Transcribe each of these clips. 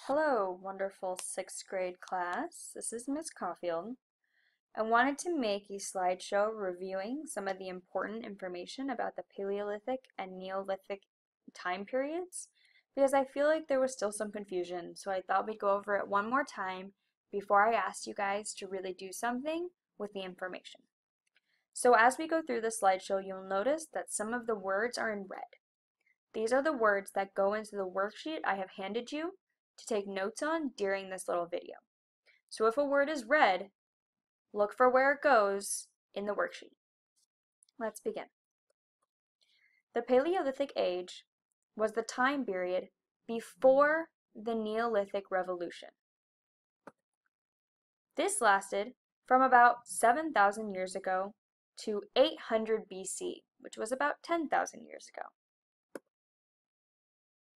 Hello, wonderful 6th grade class. This is Miss Caulfield. I wanted to make a slideshow reviewing some of the important information about the Paleolithic and Neolithic time periods because I feel like there was still some confusion, so I thought we'd go over it one more time before I asked you guys to really do something with the information. So as we go through the slideshow, you'll notice that some of the words are in red. These are the words that go into the worksheet I have handed you to take notes on during this little video. So if a word is red, look for where it goes in the worksheet. Let's begin. The Paleolithic Age was the time period before the Neolithic Revolution. This lasted from about 7,000 years ago to 800 BC, which was about 10,000 years ago.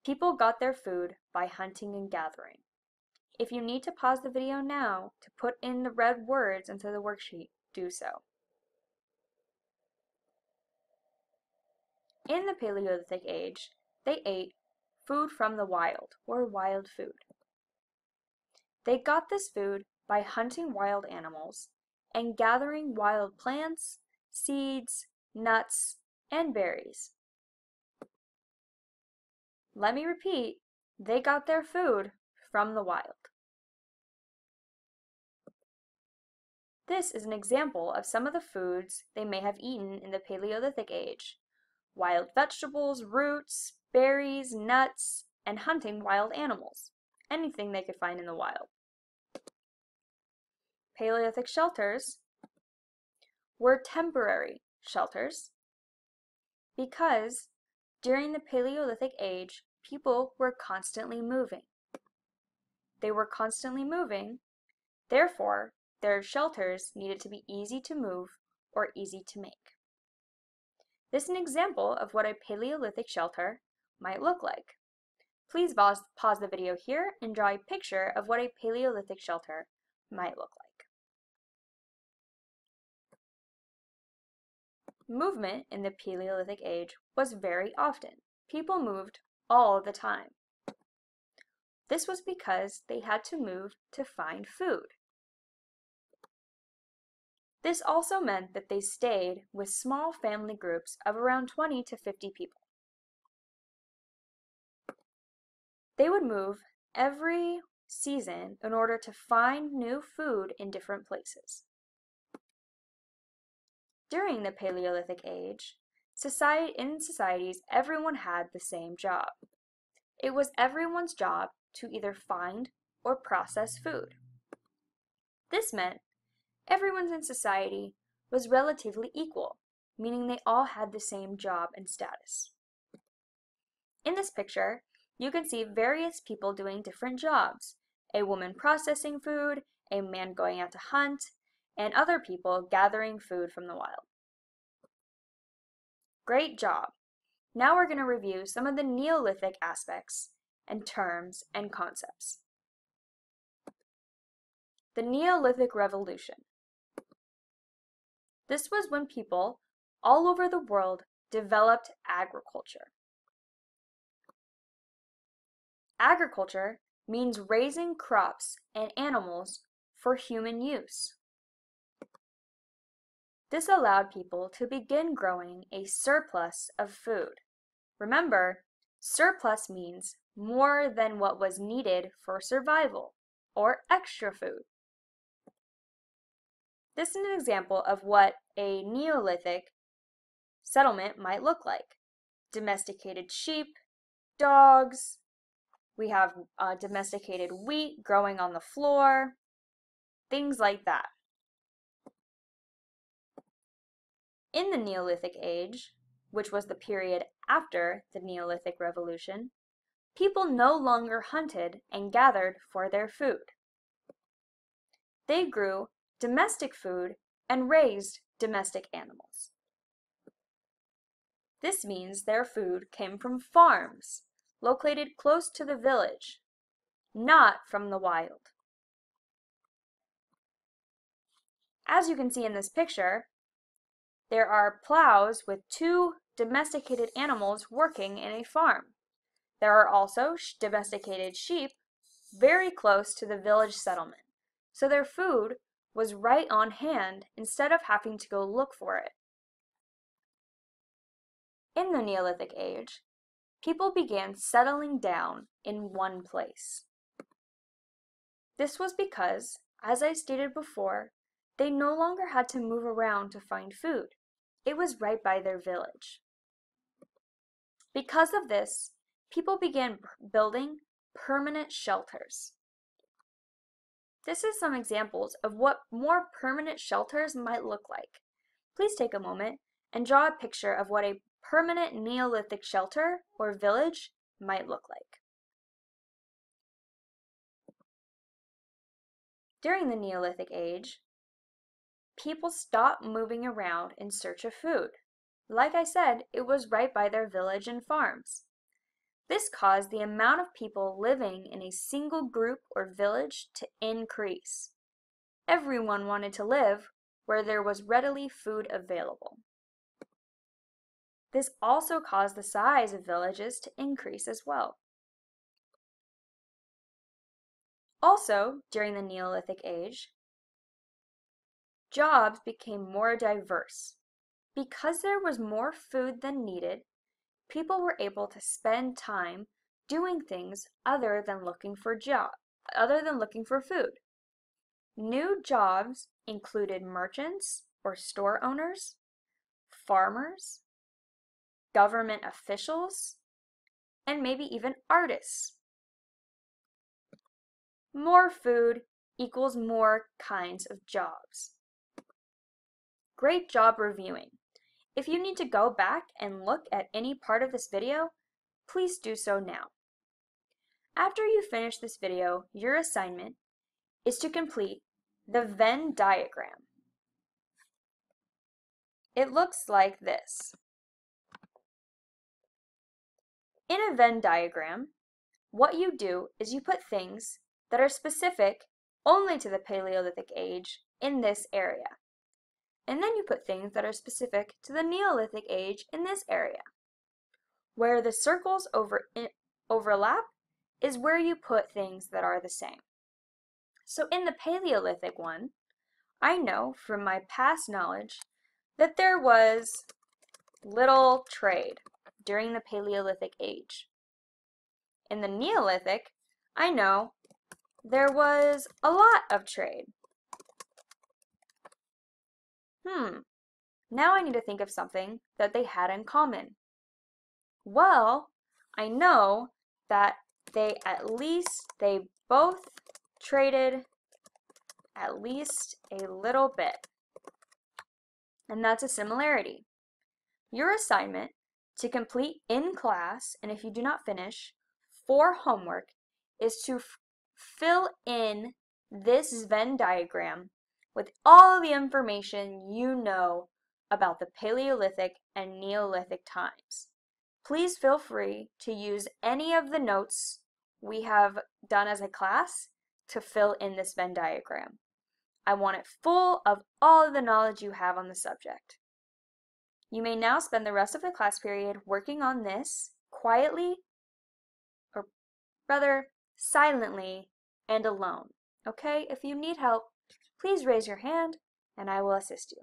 People got their food by hunting and gathering. If you need to pause the video now to put in the red words into the worksheet, do so. In the Paleolithic Age, they ate food from the wild, or wild food. They got this food by hunting wild animals and gathering wild plants, seeds, nuts, and berries. Let me repeat, they got their food from the wild. This is an example of some of the foods they may have eaten in the Paleolithic Age: wild vegetables, roots, berries, nuts, and hunting wild animals, anything they could find in the wild. Paleolithic shelters were temporary shelters because during the Paleolithic Age, people were constantly moving. They were constantly moving, therefore, their shelters needed to be easy to move or easy to make. This is an example of what a Paleolithic shelter might look like. Please pause the video here and draw a picture of what a Paleolithic shelter might look like. Movement in the Paleolithic Age was very often. People moved all the time. This was because they had to move to find food. This also meant that they stayed with small family groups of around 20 to 50 people. They would move every season in order to find new food in different places. During the Paleolithic Age, in societies, everyone had the same job. It was everyone's job to either find or process food. This meant everyone in society was relatively equal, meaning they all had the same job and status. In this picture, you can see various people doing different jobs: a woman processing food, a man going out to hunt, and other people gathering food from the wild. Great job! Now we're going to review some of the Neolithic aspects and terms and concepts. The Neolithic Revolution. This was when people all over the world developed agriculture. Agriculture means raising crops and animals for human use. This allowed people to begin growing a surplus of food. Remember, surplus means more than what was needed for survival, or extra food. This is an example of what a Neolithic settlement might look like. Domesticated sheep, dogs, we have domesticated wheat growing on the floor, things like that. In the Neolithic Age, which was the period after the Neolithic Revolution, people no longer hunted and gathered for their food. They grew domestic food and raised domestic animals. This means their food came from farms located close to the village, not from the wild. As you can see in this picture, there are plows with two domesticated animals working in a farm. There are also domesticated sheep very close to the village settlement, so their food was right on hand instead of having to go look for it. In the Neolithic Age, people began settling down in one place. This was because, as I stated before, they no longer had to move around to find food. It was right by their village. Because of this, people began building permanent shelters. This is some examples of what more permanent shelters might look like. Please take a moment and draw a picture of what a permanent Neolithic shelter or village might look like. During the Neolithic Age, people stopped moving around in search of food. Like I said, it was right by their village and farms. This caused the amount of people living in a single group or village to increase. Everyone wanted to live where there was readily food available. This also caused the size of villages to increase as well. Also, during the Neolithic Age, jobs became more diverse. Because there was more food than needed, people were able to spend time doing things other than looking for food. New jobs included merchants or store owners, farmers, government officials, and maybe even artists. More food equals more kinds of jobs. Great job reviewing. If you need to go back and look at any part of this video, please do so now. After you finish this video, your assignment is to complete the Venn diagram. It looks like this. In a Venn diagram, what you do is you put things that are specific only to the Paleolithic Age in this area. And then you put things that are specific to the Neolithic Age in this area. Where the circles overlap is where you put things that are the same. So in the Paleolithic one, I know from my past knowledge that there was little trade during the Paleolithic Age. In the Neolithic, I know there was a lot of trade. Now I need to think of something that they had in common. Well, I know that they both traded at least a little bit. And that's a similarity. Your assignment to complete in class, and if you do not finish, for homework, is to fill in this Venn diagram with all the information you know about the Paleolithic and Neolithic times. Please feel free to use any of the notes we have done as a class to fill in this Venn diagram. I want it full of all of the knowledge you have on the subject. You may now spend the rest of the class period working on this quietly, or rather silently and alone. Okay, if you need help, please raise your hand and I will assist you.